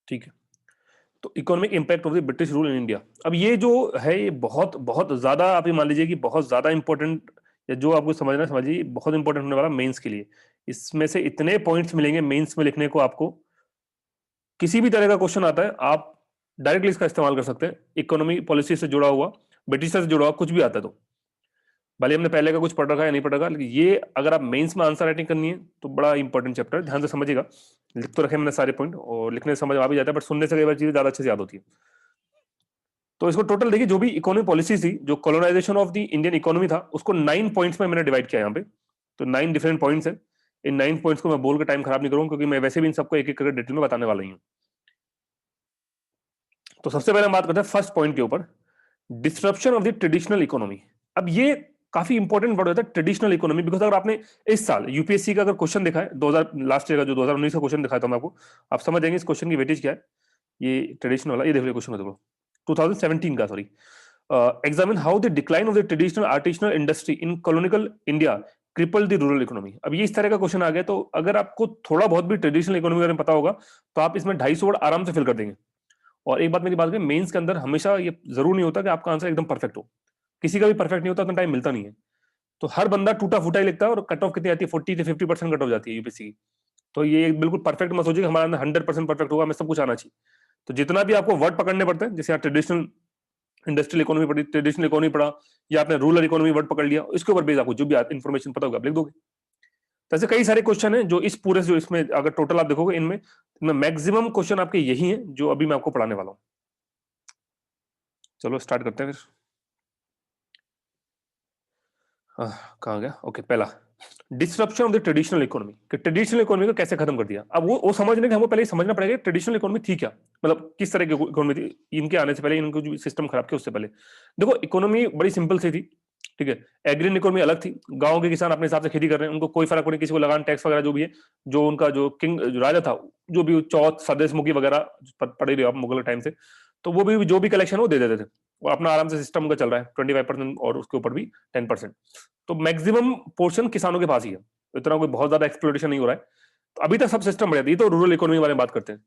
ठीक है। तो economic impact of the British rule in India, अब ये जो है ये बहुत बहुत ज्यादा आप ये मान लीजिए कि बहुत ज्यादा इंपॉर्टेंट, या जो आपको समझना समझिए बहुत इंपॉर्टेंट होने वाला मेंस के लिए। इसमें से इतने पॉइंट्स मिलेंगे मेंस में लिखने को आपको, किसी भी तरह का क्वेश्चन आता है आप डायरेक्टली इसका इस्तेमाल कर सकते हैं। इकोनॉमी पॉलिसी से जुड़ा हुआ, ब्रिटिश से जुड़ा हुआ कुछ भी आता है तो भले हमने पहले का कुछ पढ़ रखा है या नहीं पढ़ रखा, लेकिन ये अगर आप मेंस में आंसर राइटिंग करनी है तो बड़ा इंपॉर्टेंट चैप्टर है, ध्यान से समझिएगा। लिख तो रखे मैंने सारे पॉइंट, और लिखने से समझ आ भी जाता है, बट सुनने से कई बार चीजें ज्यादा अच्छे से याद होती है। तो इसको टोटल देखिए, जो भी इकोनॉमिक पॉलिसी थी, जो colonisation of the Indian economy था, उसको 9 पॉइंट्स में मैंने डिवाइड किया यहाँ पे। तो 9 डिफरेंट पॉइंट्स हैं। इन 9 पॉइंट्स को मैं बोल के टाइम खराब नहीं करूंगा, क्योंकि मैं वैसे भी इन सबको एक एक करके डिटेल में बताने वाला ही हूँ। तो सबसे पहले हम बात करते हैं फर्स्ट पॉइंट के ऊपर, disruption of the traditional economy. अब ये काफी इंपॉर्टेंट वर्ड होता है ट्रेडिशनल इकोनॉमी, बिकॉज अगर आपने इस साल यूपीएससी का अगर क्वेश्चन देखा है 2000 लास्ट ईयर का, जो 2019 का क्वेश्चन दिखाया था मैं आपको, आप समझ जाएंगे इस क्वेश्चन की वेटेज क्या है। ये ट्रेडिशनल वाला, ये देखो क्वेश्चन देखो 2017 का, sorry. Examine how the decline of the traditional artisanal industry in colonial India cripple the rural economy. अब ये इस तरह का क्वेश्चन आ गया, तो अगर आपको थोड़ा बहुत भी ट्रेडिशनल इकोनॉमी के बारे में पता होगा तो आप इसमें 250 वर्ड आराम से फिल कर देंगे। और एक बात मेरी बात करें, मेंस के अंदर हमेशा ये जरूर नहीं होता कि आपका आंसर एकदम परफेक्ट हो, किसी का भी परफेक्ट नहीं होता, उतना टाइम मिलता नहीं है। तो हर बंदा टूटा फूटा ही लिखता है, और कट ऑफ कितनी आती है, 40 से 50% कट ऑफ जाती है यूपीएससी की। तो ये बिल्कुल परफेक्ट मत सोचिए कि हमारे अंदर 100% परफेक्ट होगा, हमें सब कुछ आना चाहिए। तो जितना भी आपको वर्ड पकड़ने पड़ते हैं, जैसे आप ट्रेडिशनल इंडस्ट्रियल इकोनॉमी पढ़ी, ट्रेडिशनल इकोनॉमी पढ़ा, या आपने रूरल इकोनॉमी वर्ड पकड़ लिया, इसके ऊपर बेस आपको जो भी इन्फॉर्मेशन पता होगा आप लिख दोगे। तो ऐसे कई सारे क्वेश्चन हैं जो इस पूरे, जो इसमें अगर टोटल आप देखोगे, इनमें मैक्सिमम क्वेश्चन आपके यही हैं जो अभी मैं आपको पढ़ाने वाला हूं। चलो स्टार्ट करते हैं फिर। कहाँ गया, ओके। पहला, disruption of the traditional economy, कि ट्रेडिशनल इकोनॉमी को कैसे खत्म कर दिया। अब वो समझने के हमको पहले समझना पड़ेगा ट्रेडिशनल इकोनॉमी थी क्या, मतलब किस तरह की इकोनॉमी थी इनके आने से पहले, इनको जो सिस्टम खराब किया उससे पहले। देखो इकोनॉमी बड़ी सिंपल सी थी, ठीक है। एग्रीन इकोनॉमी अलग थी, गांव के किसान अपने हिसाब से खेती कर रहे हैं, उनको कोई फर्क नहीं, किसी को लगान टैक्स वगैरह जो भी है, जो उनका जो किंग जो राजा था, जो भी चौथ सदेशमुखी वगैरह पढ़े रहे हो आप मुगल टाइम से, तो वो भी जो भी कलेक्शन वो दे देते थे, वो अपना आराम से सिस्टम का चल रहा है 25% और उसके ऊपर भी 10%। तो मैक्सिमम पोर्शन किसानों के पास ही है, इतना कोई बहुत ज्यादा एक्सप्लोरेशन नहीं हो रहा है। तो अभी तक सब सिस्टम बढ़िया थी। तो रूरल इकोनॉमी के बारे में बात करते हैं।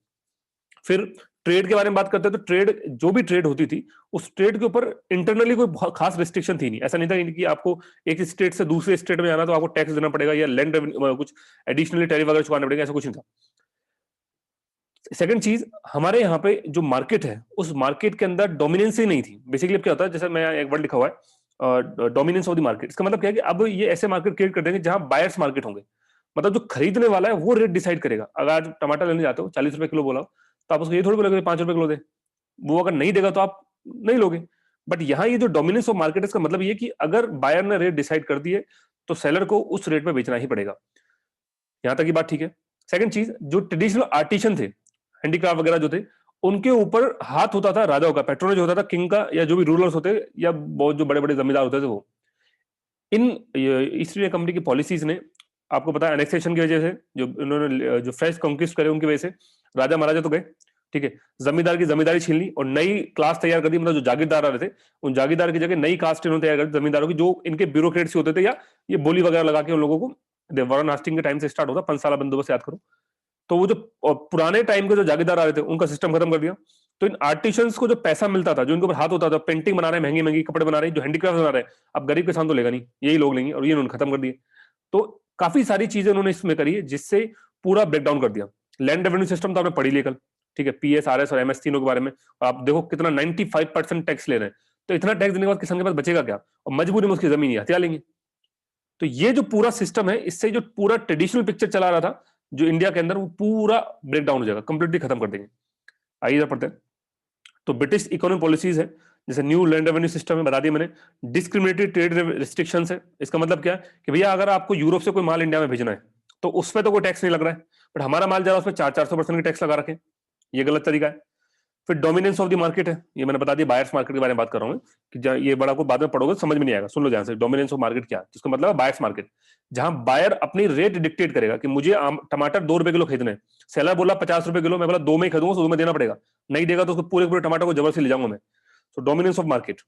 फिर ट्रेड के बारे में बात करते हैं। तो ट्रेड, जो भी ट्रेड होती थी, उस ट्रेड के ऊपर इंटरनली कोई बहुत खास रिस्ट्रिक्शन थी नहीं। ऐसा नहीं था कि आपको एक स्टेट से दूसरे स्टेट में जाना तो आपको टैक्स देना पड़ेगा, या लैंड कुछ एडिशनली टैरिफ वगैरह चुकाना पड़ेगा, ऐसा कुछ नहीं था। सेकंड चीज, हमारे यहाँ पे जो मार्केट है, उस मार्केट के अंदर डोमिनेंस ही नहीं थी। बेसिकली अब क्या होता है, जैसे मैं एक वर्ड लिखा हुआ है डोमिनेंस ऑफ द मार्केट, इसका मतलब क्या है कि अब ये ऐसे मार्केट क्रिएट कर देंगे जहां बायर्स मार्केट होंगे, मतलब जो खरीदने वाला है वो रेट डिसाइड करेगा। अगर आज टमाटर लेने जाते हो 40 रुपए किलो बोला हो, तो आप उसको ये थोड़ी बोलोगे 5 रुपए किलो दे, वो अगर नहीं देगा तो आप नहीं लोगे। बट यहाँ ये जो डोमिनेंस ऑफ मार्केट, इसका मतलब ये कि अगर बायर ने रेट डिसाइड कर दिए तो सेलर को उस रेट में बेचना ही पड़ेगा। यहां तक की बात ठीक है। सेकंड चीज, जो ट्रेडिशनल आर्टिशन थे, हैंडीक्राफ्ट वगैरह जो थे, उनके ऊपर हाथ होता था राजाओं का, पेट्रोनेज होता था किंग का, या जो भी रूलर्स होते, या बहुत जो बड़े बड़े जमींदार होते थे वो। इन ईस्ट इंडिया कंपनी की पॉलिसीज ने, आपको पता है एनेक्सेशन की वजह से, जो इन्होंने जो फ्रेश कॉन्क्विस्ट करे उनकी वजह से राजा महाराजा तो गए, ठीक है, जमींदार की जमींदारी छीन ली और नई क्लास तैयार कर दी। मतलब जो जागीरदार आ रहे थे, उन जागीरदार की जगह नई कास्ट इन्होंने तैयार कर दी जमींदारों की, जो इनके ब्यूरोक्रेट्स होते थे, या ये बोली वगैरह लगा के उन लोगों को, वारन हास्टिंग के टाइम से स्टार्ट होता, 5 साल बंदोबस्त याद करो। तो वो जो पुराने टाइम के जो जागीरदार आ रहे थे उनका सिस्टम खत्म कर दिया। तो इन आर्टिशंस को जो पैसा मिलता था, जो इनके ऊपर हाथ होता था, पेंटिंग बना रहे हैं, महंगी महंगी कपड़े बना रहे हैं, जो हैंडीक्राफ्ट बना रहे हैं, अब गरीब किसान तो लेगा नहीं, यही लोग लेंगे, और ये उन्होंने खत्म कर दिए। तो काफी सारी चीजें उन्होंने इसमें करी है जिससे पूरा ब्रेकडाउन कर दिया। लैंड रेवेन्यू सिस्टम तो आपने पढ़ी लिया कल, ठीक है, पीएस आरएस और एमएस तीनों के बारे में। और आप देखो कितना 95% टैक्स ले रहे हैं। तो इतना टैक्स देने के बाद किसान के पास बचेगा क्या, और मजबूरी में उसकी जमीन हथिया लेंगे। तो ये जो पूरा सिस्टम है, इससे जो पूरा ट्रेडिशनल पिक्चर चला रहा था जो इंडिया के अंदर, वो पूरा ब्रेक डाउन हो जाएगा, कंप्लीटली खत्म कर देंगे। आइए इधर पढ़ते हैं। तो ब्रिटिश इकोनॉमिक पॉलिसीज है, जैसे न्यू लैंड रेवेन्यू सिस्टम है, बता दिया मैंने। डिस्क्रिमिनेटरी ट्रेड रिस्ट्रिक्शंस है, इसका मतलब क्या है कि भैया अगर आपको यूरोप से कोई माल इंडिया में भेजना है तो उसमें तो कोई टैक्स नहीं लग रहा है, बट हमारा माल जा रहा है उसमें 400% की टैक्स लगा रखे, ये गलत तरीका है। फिर डोमिनेंस ऑफ द मार्केट है, ये मैंने बता दिया, बायर्स मार्केट के बारे में बात कर रहा हूँ कि ये बड़ा को बाद में पढ़ोगे तो समझ में नहीं आएगा, सुन लो ध्यान से। डोमिनेंस ऑफ मार्केट क्या है, जिसका मतलब बायर्स मार्केट, जहां बायर अपनी रेट डिक्टेट करेगा कि मुझे टमाटर 2 रुपए किलो खरीदने, सेलर बोला 50 रुपए किलो, मैं बोला 2 में ही खरीदूंगा, तो 2 में देना पड़ेगा, नहीं देगा तो उसको पूरे पूरे टमाटर को जबरदस्ती ले जाऊंगा मैं। तो dominance of market.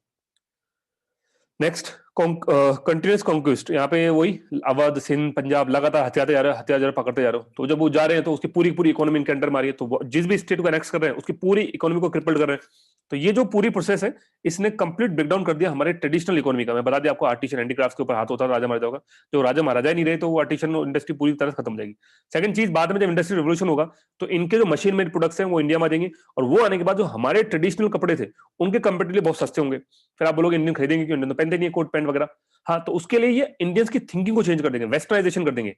Next, continuous conquest, यहाँ पे वही अवध, सिंध, पंजाब लगातार हथियाते जा रहे हो, हथियार जा रहे हो, पकड़ते जा रहे हो। तो जब वो जा रहे हैं तो उसकी पूरी पूरी इकोनॉमी इनके अंडर मारी है, तो जिस भी स्टेट को एनेक्स कर रहे हैं उसकी पूरी इकोनॉमी को क्रिपल्ड कर रहे हैं। तो ये जो पूरी प्रोसेस है, इसने कंप्लीट ब्रेकडाउन कर दिया हमारे ट्रेडिशनल इकोनॉमी का। मैं बता दिया आपको, आर्टिशन हैंडीक्राफ्ट के ऊपर हाथ होता था राजा महाराजा का। जो राजा महाराजा ही नहीं रहे तो वो आर्टिशन इंडस्ट्री पूरी तरह खत्म हो जाएगी। सेकंड चीज, बाद में जब इंडस्ट्री रेवोल्यूशन होगा तो इनके जो मशीन मेड प्रोडक्ट्स हैं वो इंडिया में आ जाएंगे, और वो आने के बाद जो हमारे ट्रेडिशनल कपड़े थे उनके कंपेरेटिवली बहुत सस्ते होंगे। फिर आप बोलोगे इंडियन खरीदेंगे क्यों, इंडियन तो पहनते नहीं है कोट पैंट वगैरह। हाँ, तो उसके लिए ये इंडियंस की थिंकिंग को चेंज कर देंगे, वेस्टर्नाइजेशन कर देंगे।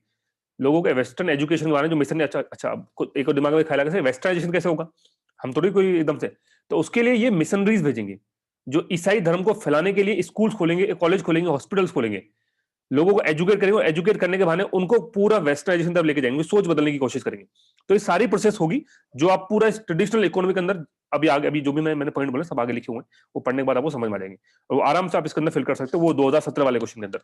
लोगों के वेस्टर्न एजुकेशन के बारे में जो मिशन ने, अच्छा अच्छा एक और दिमाग में ख्याल आया, वेस्टर्नाइजेशन कैसे होगा, हम थोड़ी कोई एकदम से। तो उसके लिए ये मिशनरीज भेजेंगे जो ईसाई धर्म को फैलाने के लिए स्कूल्स खोलेंगे, कॉलेज खोलेंगे, हॉस्पिटल्स खोलेंगे, लोगों को एजुकेट करेंगे, और एजुकेट करने के बहाने उनको पूरा वेस्टर्नाइजेशन तक लेके जाएंगे, सोच बदलने की कोशिश करेंगे। तो ये सारी प्रोसेस होगी जो आप पूरा इस ट्रेडिशनल इकोनॉमी के अंदर अभी आगे, अभी जो भी मैंने पॉइंट बोले सब आगे लिखे हुए हैं, वो पढ़ने के बाद आपको समझ में आ जाएंगे, और वो आराम से आप इसके अंदर फिल कर सकते हो, वो 2017 वाले क्वेश्चन के अंदर।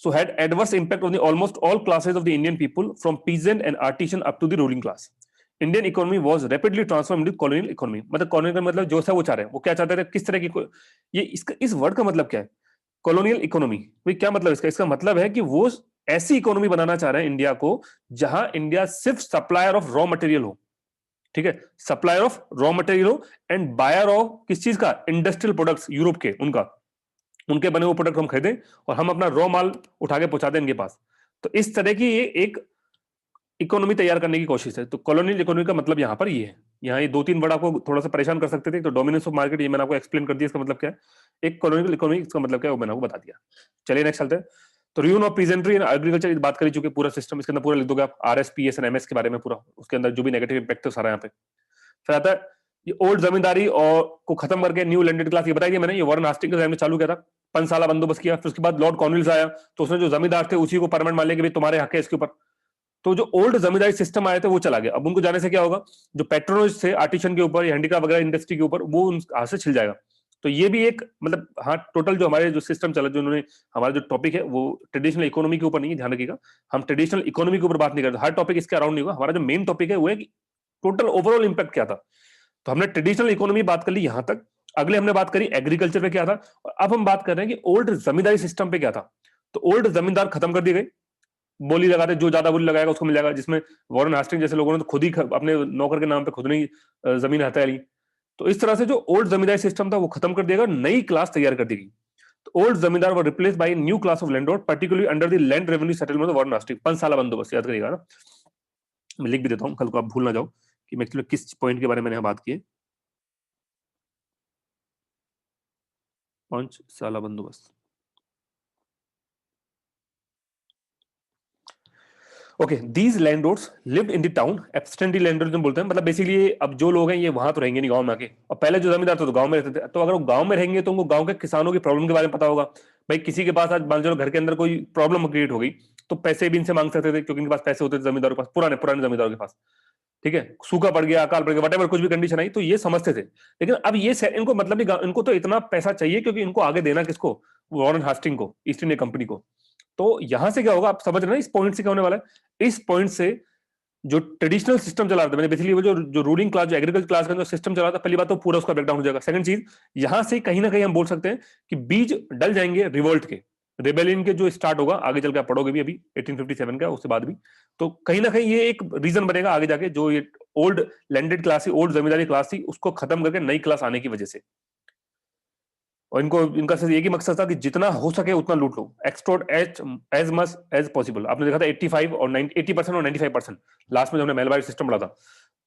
So had adverse impact on the almost all classes of the Indian people from peasant and artisan up to the ruling class. Indian economy was rapidly transformed into colonial economy. मतलब colonial का मतलब जो सा वो चाह रहे हैं, वो क्या चाहते थे, किस तरह की ये इसका इस वर्ड का मतलब क्या है, कॉलोनियल इकोनॉमी। भाई क्या मतलब इसका, इसका मतलब है कि वो ऐसी इकोनॉमी बनाना चाह रहे हैं इंडिया को जहां इंडिया सिर्फ सप्लायर ऑफ रॉ मटेरियल हो, ठीक है, सप्लायर ऑफ रॉ मटेरियल हो, एंड बायर ऑफ किस चीज का, इंडस्ट्रियल प्रोडक्ट्स यूरोप के, उनका, उनके बने हुए प्रोडक्ट हम खरीदें और हम अपना रॉ माल उठा के पहुंचा दें इनके पास। तो इस तरह की ये एक इकोनॉमी तैयार करने की कोशिश है। तो कॉलोनियल इकोनॉमी का मतलब यहां पर ये है। यहाँ ये दो तीन वर्ड आपको थोड़ा सा परेशान कर सकते थे। तो डोमिनेंस ऑफ मार्केट, ये मैंने आपको एक्सप्लेन कर दिया, इसका मतलब क्या है। एक कॉलोनियल इकोनॉमी, इसका मतलब क्या है वो मैंने आपको बता दिया। चलिए नेक्स्ट चलते हैं। तो यून ऑफ पीजेंट्री एंड एग्रीकल्चर बात कर चुके, पूरा सिस्टम इसके अंदर पूरा लिख दोगे आप, आरएस, पीएस एंड एमएस के बारे में पूरा, उसके अंदर जो भी नेगेटिव इंपैक्ट है सारा यहाँ पे। फिर आता है ये ओल्ड जमींदारी और को खत्म करके न्यू लैंडेड क्लास, ये बताइए मैंने, ये वॉरेन हास्टिंग्स के टाइम में चालू किया था, 5 साल बंदोबस्त किया। फिर उसके बाद लॉर्ड कॉर्नवालिस आया, तो उसने जो जमींदार थे उसी को परमानेंट मान लिया कि भाई तुम्हारे हक है इसके ऊपर। तो जो ओल्ड जमींदारी सिस्टम आया था वो चला गया। अब उनको जाने से क्या होगा, जो पेट्रोनोज थे आर्टिशन के ऊपर, हैंडीक्राफ्ट वगैरह इंडस्ट्री के ऊपर, वो हाथ से छिल जाएगा। तो ये भी एक मतलब, हाँ, टोटल जो हमारे जो सिस्टम चला, जो उन्होंने, हमारा जो टॉपिक है वो ट्रेडिशनल इकोनॉमी के ऊपर नहीं है, ध्यान रखिएगा। हम ट्रेडिशनल इकोनॉमी के ऊपर बात नहीं करते, हर टॉपिक इसके अराउंड नहीं होगा। हमारा जो मेन टॉपिक है वो है कि टोटल ओवरऑल इंपैक्ट क्या था। तो हमने ट्रेडिशनल इकोनॉमी बात कर ली यहां तक। अगले हमने बात करी एग्रीकल्चर पे क्या था, और अब हम बात कर रहे हैं कि ओल्ड जमींदारी सिस्टम पे क्या था। तो ओल्ड जमींदार खत्म कर दिए गए, बोली लगाते, जो ज्यादा बोली लगाएगा उसको मिल जाएगा, जिसमें वॉरेन हास्टिंग जैसे लोगों ने तो खुद ही अपने नौकर के नाम पे खुद नहीं जमीन हथिया ली। तो इस तरह से जो ओल्ड जमींदारी सिस्टम था वो खत्म कर दिया गया, नई क्लास तैयार कर दी गई। तो old zamindar were replaced by new class of landlord, particularly under the land revenue settlement of Warren Hasting. 5 साल बंदोबस्त, याद करिएगा ना, मैं लिख भी देता हूं, कल को आप भूल ना जाओ कि मैं एक्चुअली किस पॉइंट के बारे में बात की है। 5 साल बंदोबस्त। Okay, these landlords lived in the town, absentee landlords बोलते हैं, मतलब बेसिकली अब जो लोग हैं ये वहां तो रहेंगे नहीं, गांव में आके। और पहले जो जमींदार थे तो गांव में रहते थे। तो अगर वो गांव में रहेंगे तो उनको गांव के किसानों की प्रॉब्लम के बारे में पता होगा। भाई किसी के पास आज मान लो घर के अंदर कोई प्रॉब्लम क्रिएट हो गई, तो पैसे भी इनसे मांग सकते थे, क्योंकि इनके पास पैसे होते थे जमींदारों के पास, पुराने पुराने जमींदारों के पास। ठीक है, सूखा पड़ गया, अकाल पड़ गया, वटेवर कुछ भी कंडीशन आई तो ये समझते थे। लेकिन अब ये इनको मतलब नहीं, इनको तो इतना पैसा चाहिए क्योंकि इनको आगे देना किसको, वॉरेन हास्टिंग को, ईस्ट इंडिया कंपनी को। तो यहां से क्या होगा आप समझ रहे हैं, इस पॉइंट से क्या होने वाला है। इस पॉइंट से जो ट्रेडिशनल सिस्टम चला रहा था, मैंने बेसिकली वो जो रूलिंग क्लास, जो एग्रीकल्चर क्लास का जो सिस्टम चला था, पहली बात तो पूरा उसका ब्रेकडाउन हो जाएगा। सेकंड चीज, यहां से कहीं ना कहीं हम बोल सकते हैं कि बीज डल जाएंगे रिवोल्ट के, रेबेलियन के जो स्टार्ट होगा, आगे चल के आप पढ़ोगे भी अभी 1857 का, उसके बाद भी। तो कहीं ना कहीं ये एक रीजन बनेगा आगे जाके, जो ये ओल्ड लैंडेड क्लास थी, ओल्ड जमींदारी क्लास थी, उसको खत्म करके नई क्लास आने की वजह से। और इनको, इनका सिर्फ एक ही मकसद था कि जितना हो सके उतना लूट लो, extort as much as possible. आपने देखा था 85 और 80% और 95%, लास्ट में जो हमने मेलबारी सिस्टम पढ़ा था।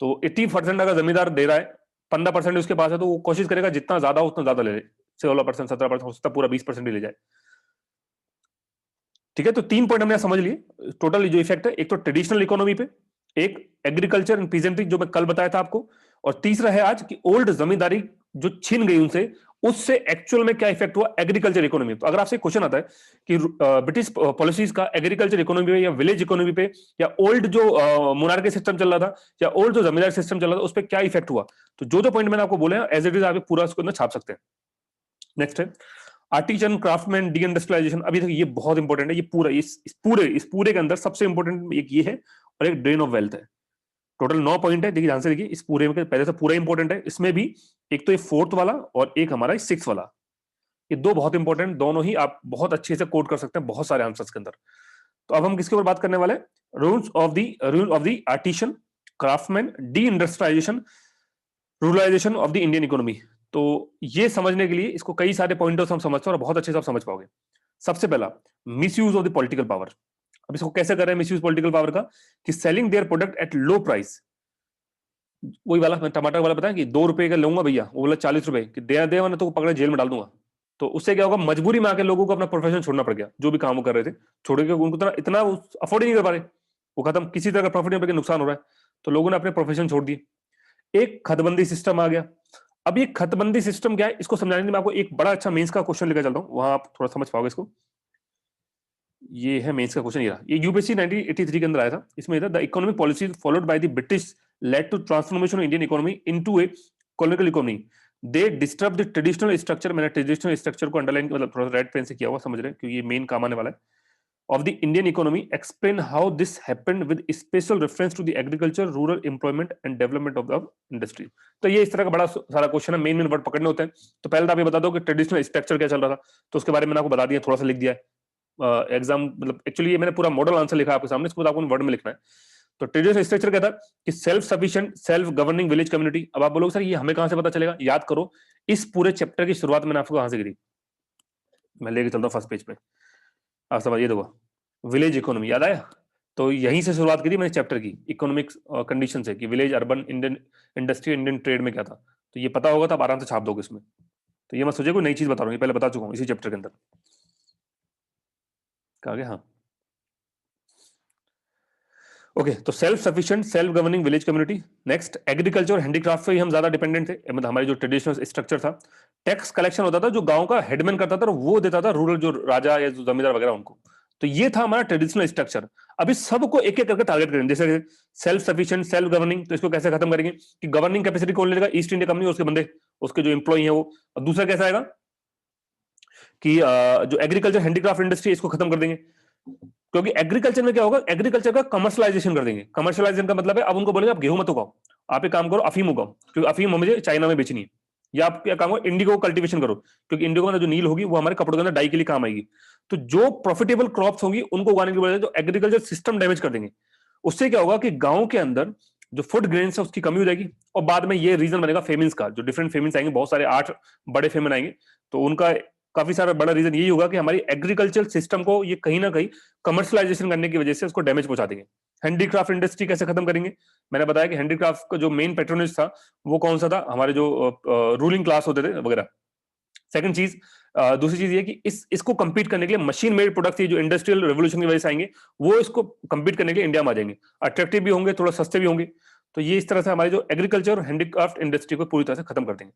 तो 80% अगर जमींदार दे रहा है, 15% उसके पास है, तो वो कोशिश करेगा जितना ज्यादा हो उतना ज्यादा ले ले, 16%, 17%, हो सकता है पूरा 20% भी ले जाए। ठीक है, तो 3 पॉइंट हमने समझ लिए टोटल जो इफेक्ट है। एक तो ट्रेडिशनल इकोनॉमी पे, एक एग्रीकल्चर एंड पीजेंट्री जो मैं कल बताया था आपको, और तीसरा है आज कि ओल्ड जमींदारी जो छीन गई उनसे, उससे एक्चुअल में क्या इफेक्ट हुआ एग्रीकल्चर इकोनॉमी। तो अगर आपसे क्वेश्चन आता है कि ब्रिटिश पॉलिसीज का एग्रीकल्चर इकोनॉमी पे या विलेज इकोनॉमी पे, या ओल्ड जो मोनार्की सिस्टम चल रहा था, या ओल्ड जो जमींदारी सिस्टम चल रहा था, उस पर क्या इफेक्ट हुआ, तो जो पॉइंट मैंने आपको बोले हैं एज इट इज आप पूरा उसको छाप सकते हैं। नेक्स्ट है आर्टिजन क्राफ्टमैन डी इंडस्ट्रियलाइजेशन। अभी तक ये बहुत इंपॉर्टेंट है, ये पूरा इस पूरे के अंदर सबसे इंपॉर्टेंट एक ये है, और एक ड्रेन ऑफ वेल्थ है। टोटल 9 पॉइंट है, देखिए ध्यान से देखिए, इस पूरे में पहले से पूरा इंपॉर्टेंट है। इसमें भी एक तो ये 4th वाला और एक हमारा 6th वाला। ये दो बहुत इंपॉर्टेंट, दोनों ही आप बहुत अच्छे से कोड कर सकते हैं बहुत सारे आंसर्स के अंदर। तो अब हम किसके ऊपर बात करने वाले हैं? Rule of the artisan, craftsman, deindustrialisation, ruralisation of the Indian economy. तो ये समझने के लिए इसको कई सारे पॉइंटर्स हम समझते हैं और बहुत अच्छे से आप समझ पाओगे। सबसे पहला, miss use of the political power. अब इसको कैसे कर रहे हैं मिस यूज पॉलिटिकल पावर का? कि selling their product at low price. वही वाला मैं टमाटर वाला बताया कि 2 रुपए का लूंगा भैया, वो बोला 40 रुपए कि दे दे, वरना तो पकड़े जेल में डाल दूंगा। तो उससे क्या होगा, मजबूरी में आके लोगों को अपना प्रोफेशन छोड़ना पड़ गया, जो भी काम वो कर रहे थे छोड़ के, उनको इतना इतना अफोर्ड ही नहीं कर पा रहे, वो खत्म, किसी तरह का प्रॉफिट नहीं, नुकसान हो रहा है, तो लोगों ने अपने प्रोफेशन छोड़ दिए। एक खतबंदी सिस्टम आ गया। अब ये खतबंदी सिस्टम क्या है, इसको समझाने के लिए मैं आपको एक बड़ा अच्छा मेंस का क्वेश्चन लेकर चलता हूं, वहां आप थोड़ा समझ पाओगे इसको। ये है मेंस का क्वेश्चन, ये यूपीएससी 1983 के अंदर आया था। इसमें था the economic policy followed by the British led to transformation of Indian economy into a colonial economy. They disturb the traditional structure. मैंने ट्रेडिशनल स्ट्रक्चर को अंडरलाइन, मतलब थोड़ा रेड पेन से किया हुआ, समझ रहे हैं, क्योंकि ये मेन काम आने वाला है। Of the Indian economy, explain how this happened with special reference to the agriculture, rural employment and development of the industry. तो ये इस तरह का बड़ा सारा क्वेश्चन है, मेन मेन वर्ड पकड़ने होते हैं। तो पहले तो आप ये बता दो कि ट्रेडिशनल स्ट्रक्चर क्या चल रहा था, तो उसके बारे में मैंने आपको बता दिया, थोड़ा सा लिख दिया है। एग्जाम मतलब एक्चुअली ये मैंने पूरा मॉडल आंसर लिखा है आपके सामने, इसको आपको वर्ड में लिखना है। तो ट्रेडिशनल स्ट्रक्चर क्या था कि self sufficient, self governing village community. अब आप बोलोगे सर ये हमें कहां से पता चलेगा? याद करो, इस पूरे चैप्टर की शुरुआत मैंने आपको कहां से करी, मैं लेके चलता हूं फर्स्ट पेज पे, आप समझिए। देखो विलेज इकोनॉमी याद आया, तो यहीं से शुरुआत करी मैंने चैप्टर की, इकोनॉमिक कंडीशन से, कि village, urban, Indian industry, Indian trade में क्या था। तो ये पता होगा तो आप आराम से छाप दोगे इसमें। तो ये मत सोचिए कोई नई चीज बता रहा हूँ, ये पहले बता चुका हूँ इसी चैप्टर के अंदर। कहा गया? हाँ, ओके। तो self sufficient, self governing village community. Next, agriculture और हैंडीक्राफ्ट पे ही हम ज्यादा डिपेंडेंट थे, मतलब हमारे जो ट्रेडिशनल स्ट्रक्चर था। टैक्स कलेक्शन होता था, जो गांव का हेडमैन करता था, वो देता था रूरल जो राजा या जो जमींदार वगैरह उनको। तो ये था हमारा ट्रेडिशनल स्ट्रक्चर। अभी सबको एक एक करके टारगेट करेंगे, जैसे सेल्फ सफिशिएंट, सेल्फ गवर्निंग, तो इसको कैसे खत्म करेंगे कि गवर्निंग कैपेसिटी कौन लेगा? ईस्ट इंडिया कंपनी, उसके बंदे, उसके जो एम्प्लॉय है वो। और दूसरा कैसा आएगा कि जो एग्रीकल्चर हैंडीक्राफ्ट इंडस्ट्री, इसको खत्म कर देंगे। क्योंकि एग्रीकल्चर में क्या होगा, एग्रीकल्चर का कमर्शलाइजेशन कर देंगे। कमर्शलाइजेशन का मतलब है अब उनको बोलेंगे आप गेहूं मत उगाओ, आप एक काम करो अफीम उगाओ, क्योंकि अफीम मुझे चाइना में बेचनी है। या आप क्या काम करो, इंडिगो कल्टीवेशन करो, क्योंकि इंडिगो में जो नील होगी वो हमारे कपड़ों के अंदर डाई के लिए काम आएगी। तो जो प्रॉफिटेबल क्रॉप्स होंगी उनको उगाने की बजाय जो एग्रीकल्चर सिस्टम डैमेज कर देंगे, उससे क्या होगा कि गांव के अंदर जो फूड ग्रेन्स है उसकी कमी हो जाएगी। और बाद में ये रीजन बनेगा फेमिन्स का, जो डिफरेंट फेमिन्स आएंगे, बहुत सारे 8 बड़े फेमिन आएंगे। तो उनका काफी सारा बड़ा रीजन यही होगा कि हमारी एग्रीकल्चर सिस्टम को ये कहीं ना कहीं कमर्शलाइजेशन करने की वजह से उसको डैमेज पहुंचा देंगे। हैंडीक्राफ्ट इंडस्ट्री कैसे खत्म करेंगे? मैंने बताया कि हैंडीक्राफ्ट का जो मेन पेट्रोनेज था वो कौन सा था, हमारे जो रूलिंग क्लास होते थे वगैरह। सेकंड चीज, दूसरी चीज ये कि इसको कंपीट करने के लिए मशीन मेड प्रोडक्ट जो इंडस्ट्रियल रेवोल्यूशन की वजह से आएंगे, वो इसको कंपीट करने के लिए इंडिया में आ जाएंगे, अट्रैक्टिव भी होंगे, थोड़ा सस्ते भी होंगे। तो ये इस तरह से हमारे जो एग्रीकल्चर और हैंडीक्राफ्ट इंडस्ट्री को पूरी तरह से खत्म कर देंगे।